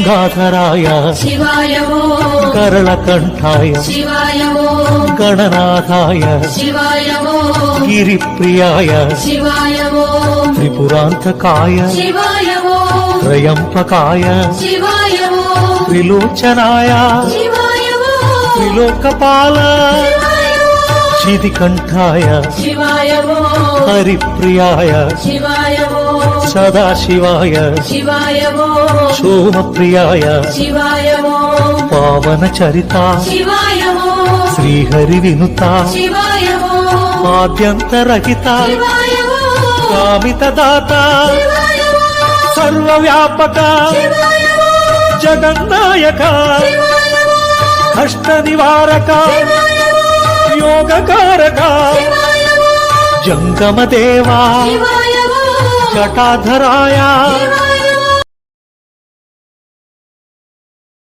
గంగాధరాయ శివాయ కరళకంఠాయ శివాయ గణనాథాయ శివాయ గిరిప్రియాయ శివాయ త్రిపురాంతకాయ శివాయ త్రయంపకాయ శివాయ త్రిలోచనాయ శివాయ త్రిలోకపాల శితికంఠాయ శివాయ హరిప్రియాయ శివాయ సదాశివాయ శివాయ సోమప్రియాయ శివాయ పావన చరిత శివాయ శ్రీహరి వినుత శివాయ ఆద్యంతరహిత శివాయ కామిత దాత సర్వవ్యాపక జగన్నాయక కష్ట నివారక యోగకారక జంగమదేవా జటాధరాయ